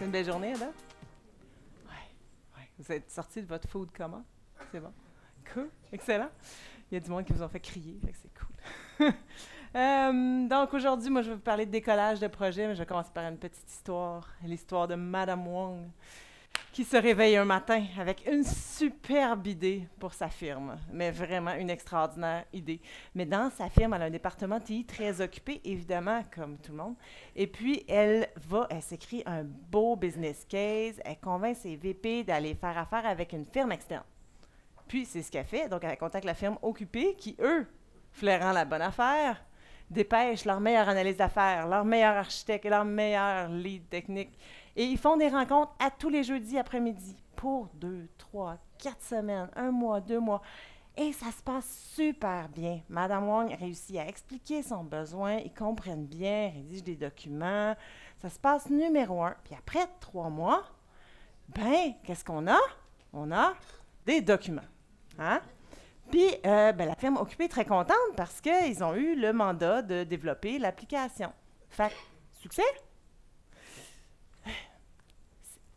passé une belle journée, Ada? Oui. Vous êtes sorti de votre food coma? C'est bon. Cool. Excellent. Il y a du monde qui vous ont fait crier, fait que c'est cool. Donc aujourd'hui, moi, je vais vous parler de décollage de projet, mais je vais commencer par une petite histoire, l'histoire de Madame Wong, qui se réveille un matin avec une superbe idée pour sa firme, mais vraiment une extraordinaire idée. Mais dans sa firme, elle a un département TI très occupé, évidemment, comme tout le monde. Et puis, elle s'écrit un beau business case, elle convainc ses VP d'aller faire affaire avec une firme externe. Puis, c'est ce qu'elle fait. Donc, elle contacte la firme occupée qui, eux, flairant la bonne affaire, dépêchent leur meilleure analyse d'affaires, leur meilleur architecte et leur meilleur lead technique. Et ils font des rencontres à tous les jeudis après-midi pour 2, 3, 4 semaines, 1 mois, 2 mois. Et ça se passe super bien. Madame Wong réussit à expliquer son besoin, ils comprennent bien, rédigent des documents. Ça se passe numéro 1. Puis après 3 mois, qu'est-ce qu'on a? On a des documents. Hein? Puis, la firme occupée est très contente parce qu'ils ont eu le mandat de développer l'application. Fait que, succès?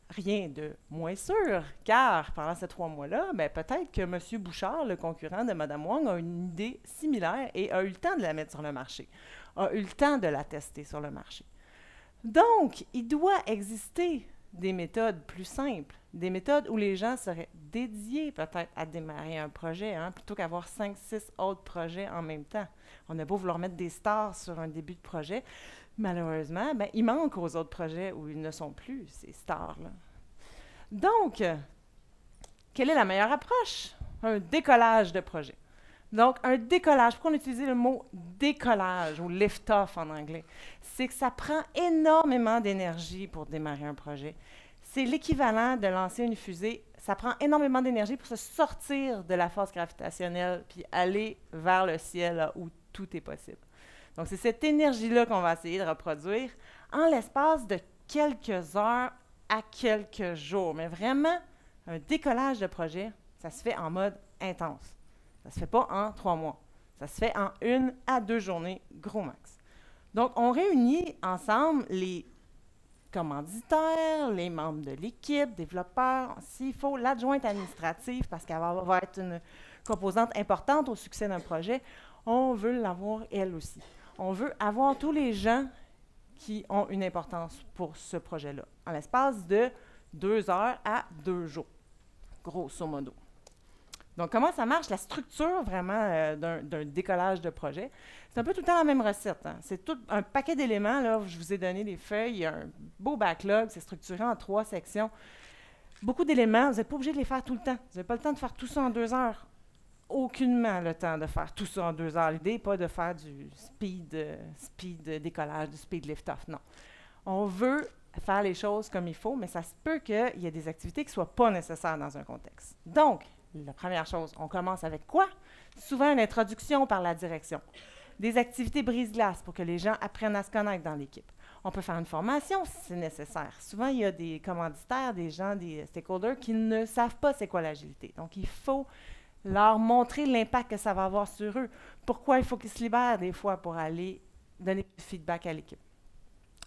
Rien de moins sûr, car pendant ces 3 mois-là, peut-être que M. Bouchard, le concurrent de Mme Wong, a une idée similaire et a eu le temps de la mettre sur le marché, a eu le temps de la tester sur le marché. Donc, il doit exister des méthodes plus simples, des méthodes où les gens seraient dédiés peut-être à démarrer un projet, plutôt qu'avoir 5, 6 autres projets en même temps. On a beau vouloir mettre des stars sur un début de projet, malheureusement, il manque aux autres projets où ils ne sont plus, ces stars-là. Donc, quelle est la meilleure approche? Un décollage de projet. Donc, un décollage, pourquoi on utilise le mot décollage ou lift-off en anglais? C'est que ça prend énormément d'énergie pour démarrer un projet. C'est l'équivalent de lancer une fusée. Ça prend énormément d'énergie pour se sortir de la force gravitationnelle puis aller vers le ciel là, où tout est possible. Donc, c'est cette énergie-là qu'on va essayer de reproduire en l'espace de quelques heures à quelques jours. Mais vraiment, un décollage de projet, ça se fait en mode intense. Ça ne se fait pas en 3 mois. Ça se fait en 1 à 2 journées, gros max. Donc, on réunit ensemble les commanditaires, les membres de l'équipe, développeurs, s'il faut, l'adjointe administrative, parce qu'elle va être une composante importante au succès d'un projet. On veut l'avoir elle aussi. On veut avoir tous les gens qui ont une importance pour ce projet-là, en l'espace de 2 heures à 2 jours, grosso modo. Donc, comment ça marche, la structure vraiment d'un décollage de projet? C'est un peu tout le temps la même recette. C'est tout un paquet d'éléments. Là, je vous ai donné des feuilles, il y a un beau backlog, c'est structuré en 3 sections. Beaucoup d'éléments, vous n'êtes pas obligé de les faire tout le temps. Vous n'avez pas le temps de faire tout ça en 2 heures. Aucunement le temps de faire tout ça en 2 heures. L'idée n'est pas de faire du speed décollage, du speed lift-off, non. On veut faire les choses comme il faut, mais ça se peut qu'il y ait des activités qui ne soient pas nécessaires dans un contexte. Donc, la première chose, on commence avec quoi? Souvent une introduction par la direction. Des activités brise-glace pour que les gens apprennent à se connaître dans l'équipe. On peut faire une formation si c'est nécessaire. Souvent, il y a des commanditaires, des gens, des stakeholders qui ne savent pas c'est quoi l'agilité. Donc, il faut leur montrer l'impact que ça va avoir sur eux. Pourquoi il faut qu'ils se libèrent des fois pour aller donner du feedback à l'équipe.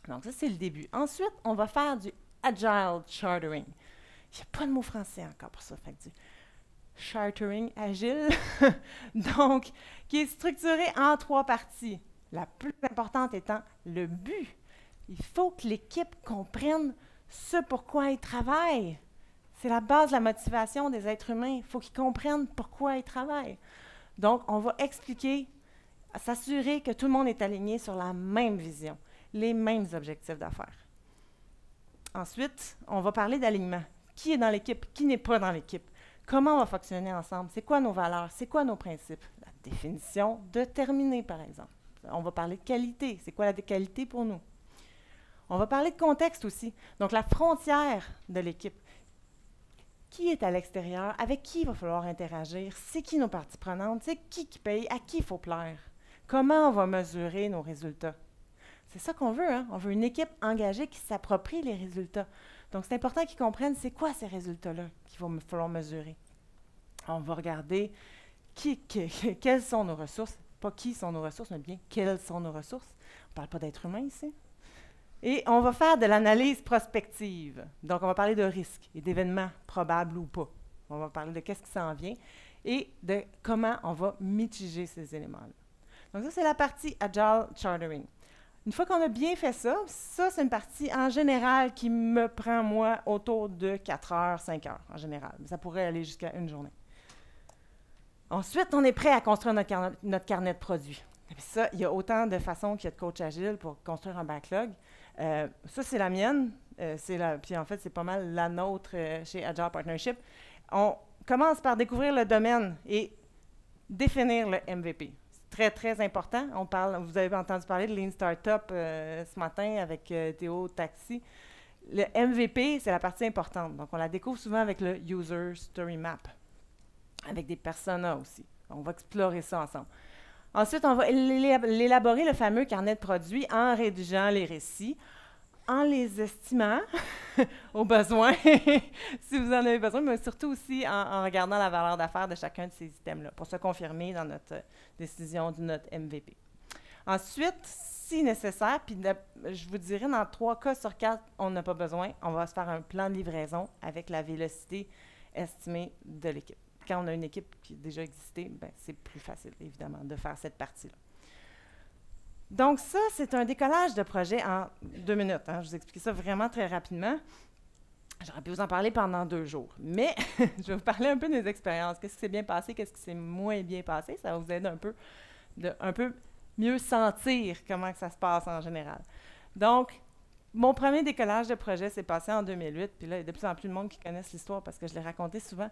Donc, ça, c'est le début. Ensuite, on va faire du Agile Chartering. Il n'y a pas de mot français encore pour ça. Fait que du Chartering agile, donc, qui est structuré en 3 parties. La plus importante étant le but. Il faut que l'équipe comprenne ce pourquoi ils travaillent. C'est la base de la motivation des êtres humains. Il faut qu'ils comprennent pourquoi ils travaillent. Donc, on va expliquer, s'assurer que tout le monde est aligné sur la même vision, les mêmes objectifs d'affaires. Ensuite, on va parler d'alignement. Qui est dans l'équipe, qui n'est pas dans l'équipe? Comment on va fonctionner ensemble? C'est quoi nos valeurs? C'est quoi nos principes? La définition déterminée, par exemple. On va parler de qualité. C'est quoi la qualité pour nous? On va parler de contexte aussi. Donc, la frontière de l'équipe. Qui est à l'extérieur? Avec qui il va falloir interagir? C'est qui nos parties prenantes? C'est qui paye? À qui il faut plaire? Comment on va mesurer nos résultats? C'est ça qu'on veut, hein? On veut une équipe engagée qui s'approprie les résultats. Donc, c'est important qu'ils comprennent c'est quoi ces résultats-là qu'il va falloir mesurer. On va regarder quelles sont nos ressources, pas qui sont nos ressources, mais bien quelles sont nos ressources. On ne parle pas d'être humain ici. Et on va faire de l'analyse prospective. Donc, on va parler de risques et d'événements probables ou pas. On va parler de qu'est-ce qui s'en vient et de comment on va mitiger ces éléments-là. Donc, ça, c'est la partie Agile Chartering. Une fois qu'on a bien fait ça, c'est une partie en général qui me prend, moi, autour de 4 heures, 5 heures en général. Ça pourrait aller jusqu'à une journée. Ensuite, on est prêt à construire notre carnet de produits. Et puis ça, il y a autant de façons qu'il y a de coach agile pour construire un backlog. Ça, c'est la mienne. Puis en fait, c'est pas mal la nôtre chez Agile Partnership. On commence par découvrir le domaine et définir le MVP. C'est très, très important. Vous avez entendu parler de Lean Startup ce matin avec Théo Taxi. Le MVP, c'est la partie importante. Donc, on la découvre souvent avec le User Story Map, avec des personas aussi. On va explorer ça ensemble. Ensuite, on va élaborer le fameux carnet de produits en rédigeant les récits, en les estimant aux besoins, si vous en avez besoin, mais surtout aussi en regardant la valeur d'affaires de chacun de ces items-là pour se confirmer dans notre décision de notre MVP. Ensuite, si nécessaire, puis je vous dirais dans 3 cas sur 4, on n'a pas besoin, on va se faire un plan de livraison avec la vélocité estimée de l'équipe. Quand on a une équipe qui a déjà existé, ben, c'est plus facile, évidemment, de faire cette partie-là. Donc ça, c'est un décollage de projet en 2 minutes. Hein. Je vous explique ça vraiment très rapidement. J'aurais pu vous en parler pendant 2 jours, mais je vais vous parler un peu des expériences. Qu'est-ce qui s'est bien passé, qu'est-ce qui s'est moins bien passé. Ça va vous aider un peu mieux sentir comment que ça se passe en général. Donc, mon premier décollage de projet s'est passé en 2008, puis là, il y a de plus en plus de monde qui connaissent l'histoire parce que je l'ai raconté souvent.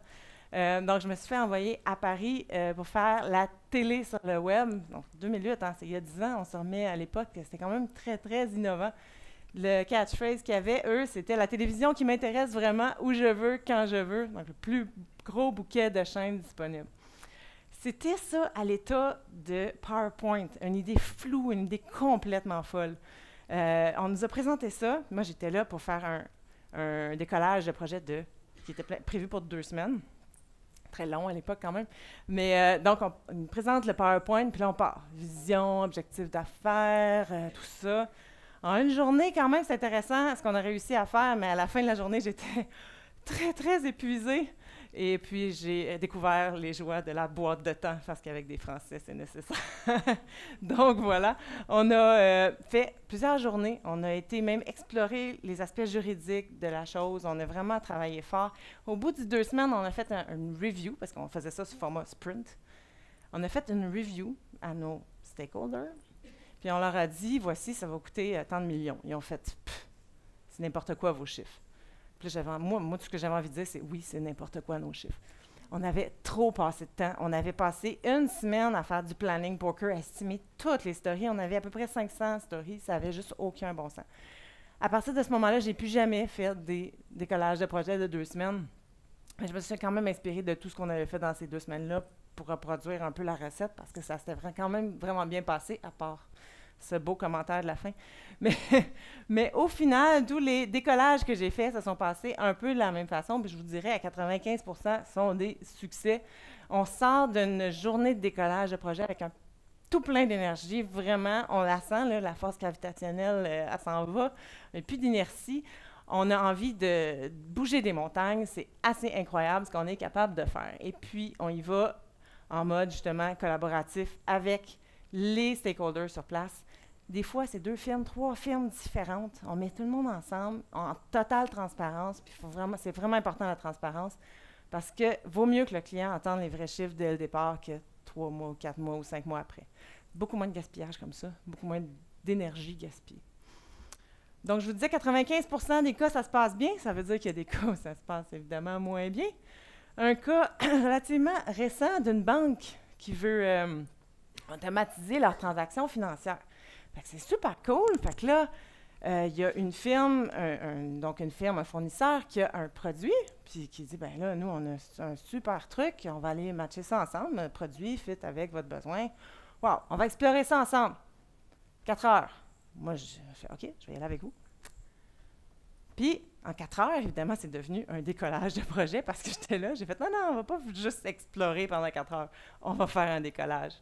Donc, je me suis fait envoyer à Paris pour faire la télé sur le web. Donc, 2008, hein, c'est il y a 10 ans, on se remet à l'époque, c'était quand même très, très innovant. Le catchphrase qu'il y avait, eux, c'était « la télévision qui m'intéresse vraiment où je veux, quand je veux ». Donc, le plus gros bouquet de chaînes disponibles. C'était ça à l'état de PowerPoint, une idée floue, une idée complètement folle. On nous a présenté ça. Moi, j'étais là pour faire un décollage de projet qui était prévu pour 2 semaines. Très long à l'époque quand même. Mais donc, on nous présente le PowerPoint, puis là, on part. Vision, objectif d'affaires, tout ça. En une journée, quand même, c'est intéressant ce qu'on a réussi à faire, mais à la fin de la journée, j'étais très, très épuisée. Et puis, j'ai découvert les joies de la boîte de temps, parce qu'avec des Français, c'est nécessaire. Donc, voilà. On a fait plusieurs journées. On a été même explorer les aspects juridiques de la chose. On a vraiment travaillé fort. Au bout de 2 semaines, on a fait une review, parce qu'on faisait ça sous format sprint. On a fait une review à nos stakeholders. Puis, on leur a dit, voici, ça va coûter tant de millions. Ils ont fait, c'est n'importe quoi vos chiffres. Puis moi, tout ce que j'avais envie de dire, c'est oui, c'est n'importe quoi nos chiffres. On avait trop passé de temps. On avait passé 1 semaine à faire du planning poker, à estimer toutes les stories. On avait à peu près 500 stories. Ça n'avait juste aucun bon sens. À partir de ce moment-là, je n'ai plus jamais fait des décollages de projet de 2 semaines. Mais je me suis quand même inspirée de tout ce qu'on avait fait dans ces 2 semaines-là pour reproduire un peu la recette parce que ça s'était quand même vraiment bien passé, à part ce beau commentaire de la fin. Mais au final, tous les décollages que j'ai faits se sont passés un peu de la même façon. Puis je vous dirais, à 95%, sont des succès. On sort d'une journée de décollage de projet avec un tout plein d'énergie. Vraiment, on la sent, là, la force gravitationnelle, elle s'en va. Il n'y a plus d'inertie. On a envie de bouger des montagnes. C'est assez incroyable ce qu'on est capable de faire. Et puis, on y va en mode, justement, collaboratif avec les stakeholders sur place. Des fois, c'est 2 firmes, 3 firmes différentes. On met tout le monde ensemble en totale transparence. Puis c'est vraiment important la transparence parce que vaut mieux que le client entende les vrais chiffres dès le départ que 3 mois, 4 mois ou 5 mois après. Beaucoup moins de gaspillage comme ça, beaucoup moins d'énergie gaspillée. Donc, je vous disais, 95% des cas, ça se passe bien. Ça veut dire qu'il y a des cas où ça se passe évidemment moins bien. Un cas relativement récent d'une banque qui veut automatiser leurs transactions financières. Fait que c'est super cool. Fait que là, il y a une firme, un fournisseur qui a un produit, puis qui dit, ben là, nous, on a un super truc, on va aller matcher ça ensemble, un produit fit avec votre besoin. Wow, on va explorer ça ensemble. 4 heures. Moi, je fais, OK, je vais y aller avec vous. Puis, en 4 heures, évidemment, c'est devenu un décollage de projet parce que j'étais là. J'ai fait, non, on ne va pas juste explorer pendant 4 heures. On va faire un décollage.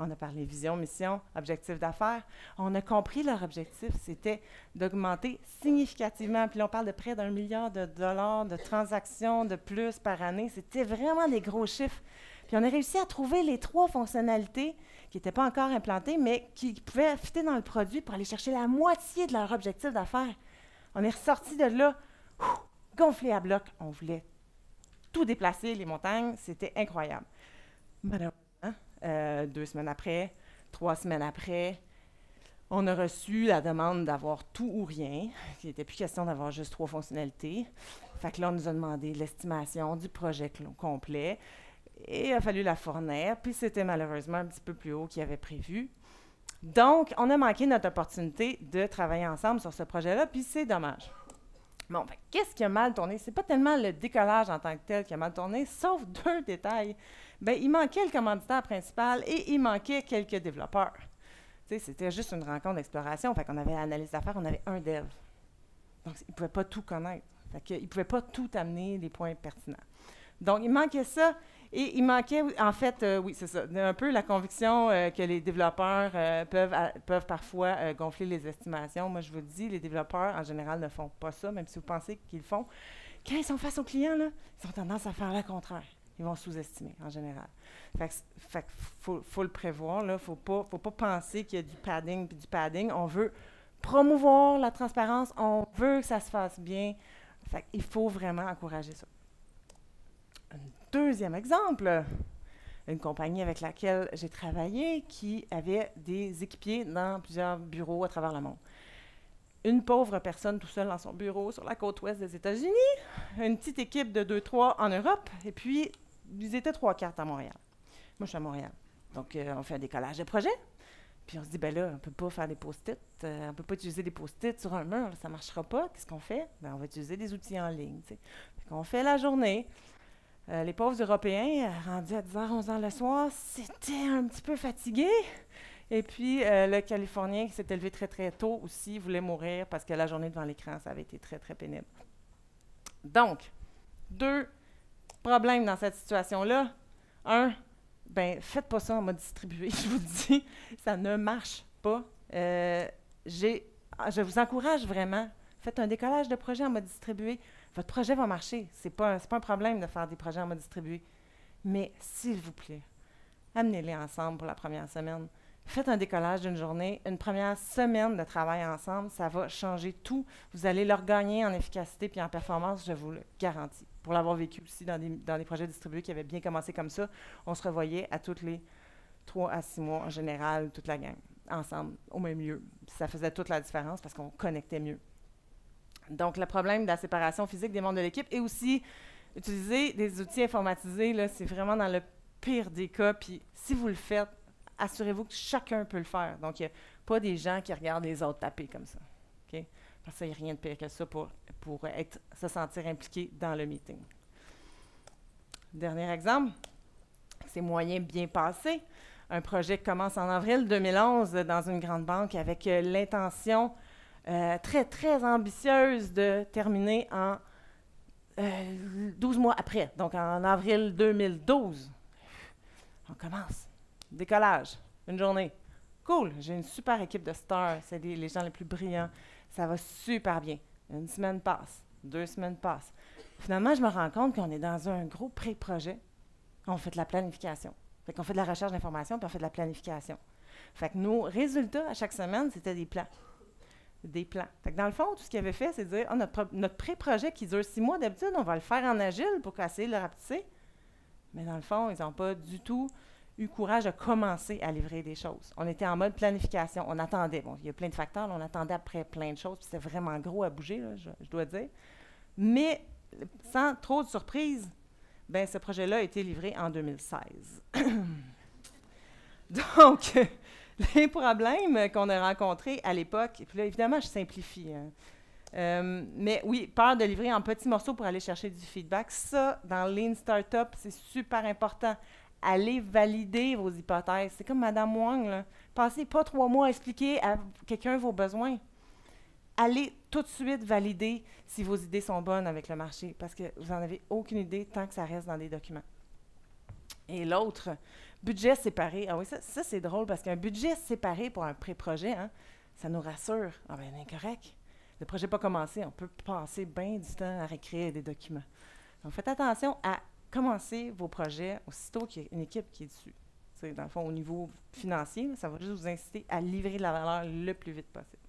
On a parlé vision, mission, objectif d'affaires. On a compris leur objectif, c'était d'augmenter significativement. Puis là, on parle de près d'1 milliard de dollars de transactions de plus par année. C'était vraiment des gros chiffres. Puis on a réussi à trouver les 3 fonctionnalités qui n'étaient pas encore implantées, mais qui pouvaient fitter dans le produit pour aller chercher la moitié de leur objectif d'affaires. On est ressorti de là, gonflé à bloc. On voulait tout déplacer, les montagnes. C'était incroyable. Malheureusement, 2 semaines après, 3 semaines après, on a reçu la demande d'avoir tout ou rien. Il n'était plus question d'avoir juste 3 fonctionnalités. Fait que là, on nous a demandé l'estimation du projet complet. Et il a fallu la fournir. Puis c'était malheureusement un petit peu plus haut qu'il avait prévu. Donc, on a manqué notre opportunité de travailler ensemble sur ce projet-là, puis c'est dommage. Bon, qu'est-ce qui a mal tourné? Ce n'est pas tellement le décollage en tant que tel qui a mal tourné, sauf 2 détails. Bien, il manquait le commanditaire principal et il manquait quelques développeurs. Tu sais, c'était juste une rencontre d'exploration. Fait qu'on avait l'analyse d'affaires, on avait un dev. Donc, il ne pouvait pas tout connaître. Fait qu'il ne pouvait pas tout amener les points pertinents. Donc, il manquait ça. Et il manquait, en fait, oui, c'est ça, un peu la conviction que les développeurs peuvent parfois gonfler les estimations. Moi, je vous le dis, les développeurs, en général, ne font pas ça, même si vous pensez qu'ils le font. Quand ils sont face aux clients, là, ils ont tendance à faire le contraire. Ils vont sous-estimer, en général. Fait que faut le prévoir, là. Faut pas penser qu'il y a du padding puis du padding. On veut promouvoir la transparence. On veut que ça se fasse bien. Fait qu'il faut vraiment encourager ça. Un deuxième exemple, une compagnie avec laquelle j'ai travaillé qui avait des équipiers dans plusieurs bureaux à travers le monde. Une pauvre personne tout seul dans son bureau sur la côte ouest des États-Unis, une petite équipe de 2-3 en Europe, et puis ils étaient 3/4 à Montréal. Moi, je suis à Montréal. Donc, on fait un décollage de projet. Puis on se dit, ben là, on ne peut pas faire des post-it. On ne peut pas utiliser des post-it sur un mur. Là, ça ne marchera pas. Qu'est-ce qu'on fait? Ben, on va utiliser des outils en ligne. On fait la journée. Les pauvres Européens, rendus à 10h, 11h le soir, c'était un petit peu fatigué. Et puis, le Californien qui s'était levé très, très tôt aussi voulait mourir parce que la journée devant l'écran, ça avait été très, très pénible. Donc, 2 problèmes dans cette situation-là. 1, ben faites pas ça en mode distribué, je vous dis, ça ne marche pas. Je vous encourage vraiment, faites un décollage de projet en mode distribué. Votre projet va marcher. C'est pas un problème de faire des projets en mode distribué. Mais s'il vous plaît, amenez-les ensemble pour la première semaine. Faites un décollage d'une journée, une première semaine de travail ensemble, ça va changer tout. Vous allez leur gagner en efficacité puis en performance, je vous le garantis. Pour l'avoir vécu aussi dans des projets distribués qui avaient bien commencé comme ça, on se revoyait à tous les 3 à 6 mois en général, toute la gang, ensemble, au même lieu. Ça faisait toute la différence parce qu'on connectait mieux. Donc, le problème de la séparation physique des membres de l'équipe et aussi utiliser des outils informatisés, là, c'est vraiment dans le pire des cas. Puis, si vous le faites, assurez-vous que chacun peut le faire. Donc, il n'y a pas des gens qui regardent les autres taper comme ça. Okay? Parce qu'il n'y a rien de pire que ça pour se sentir impliqué dans le meeting. Dernier exemple, c'est moyen bien passé. Un projet qui commence en avril 2011 dans une grande banque avec l'intention très, très ambitieuse de terminer en 12 mois après, donc en avril 2012. On commence. Décollage, une journée. Cool, j'ai une super équipe de stars, c'est les gens les plus brillants. Ça va super bien. 1 semaine passe, 2 semaines passent. Finalement, je me rends compte qu'on est dans un gros pré-projet. On fait de la planification. Fait qu'on fait de la recherche d'informations, puis on fait de la planification. Fait que nos résultats à chaque semaine, c'était des plans. Des plans. Fait que dans le fond, tout ce qu'ils avaient fait, c'est de dire notre pré-projet qui dure 6 mois d'habitude, on va le faire en agile pour essayer de le rapetisser. Mais dans le fond, ils n'ont pas du tout eu courage de commencer à livrer des choses. On était en mode planification. On attendait. Bon, il y a plein de facteurs. Là, on attendait après plein de choses. Puis c'était vraiment gros à bouger, là, je dois dire. Mais sans trop de surprise, ben, ce projet-là a été livré en 2016. Donc, les problèmes qu'on a rencontrés à l'époque, et puis là, évidemment, je simplifie. Mais oui, peur de livrer en petits morceaux pour aller chercher du feedback. Ça, dans Lean Startup, c'est super important. Allez valider vos hypothèses. C'est comme Mme Wang, là. Passez pas 3 mois à expliquer à quelqu'un vos besoins. Allez tout de suite valider si vos idées sont bonnes avec le marché, parce que vous n'en avez aucune idée tant que ça reste dans des documents. Et l'autre, budget séparé. Ah oui, ça c'est drôle parce qu'un budget séparé pour un pré-projet, hein, ça nous rassure. Ah ben, c'est correct. Le projet n'est pas commencé. On peut passer bien du temps à réécrire des documents. Donc, faites attention à commencer vos projets aussitôt qu'il y a une équipe qui est dessus. T'sais, dans le fond, au niveau financier, là, ça va juste vous inciter à livrer de la valeur le plus vite possible.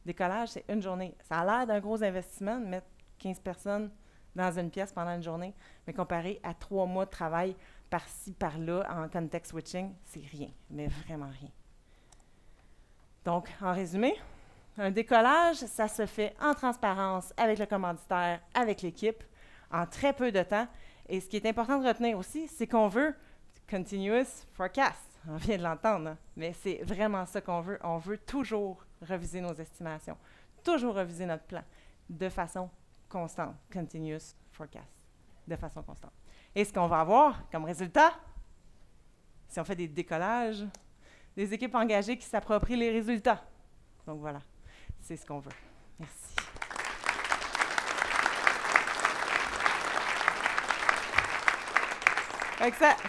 Décollage, c'est une journée. Ça a l'air d'un gros investissement de mettre 15 personnes dans une pièce pendant une journée, mais comparé à 3 mois de travail par-ci, par-là, en context switching, c'est rien, mais vraiment rien. Donc, en résumé, un décollage, ça se fait en transparence avec le commanditaire, avec l'équipe, en très peu de temps. Et ce qui est important de retenir aussi, c'est qu'on veut continuous forecast. On vient de l'entendre, hein? Mais c'est vraiment ça qu'on veut. On veut toujours reviser nos estimations, toujours reviser notre plan de façon constante, continuous forecast, de façon constante. Et ce qu'on va avoir comme résultat, si on fait des décollages, des équipes engagées qui s'approprient les résultats. Donc voilà, c'est ce qu'on veut. Merci.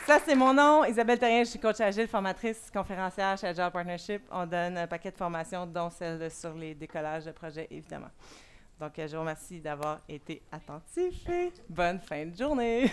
Ça c'est mon nom, Isabelle Terrien, je suis coach agile, formatrice, conférencière chez Agile Partnership. On donne un paquet de formations, dont celle sur les décollages de projets, évidemment. Donc, je vous remercie d'avoir été attentifs et bonne fin de journée!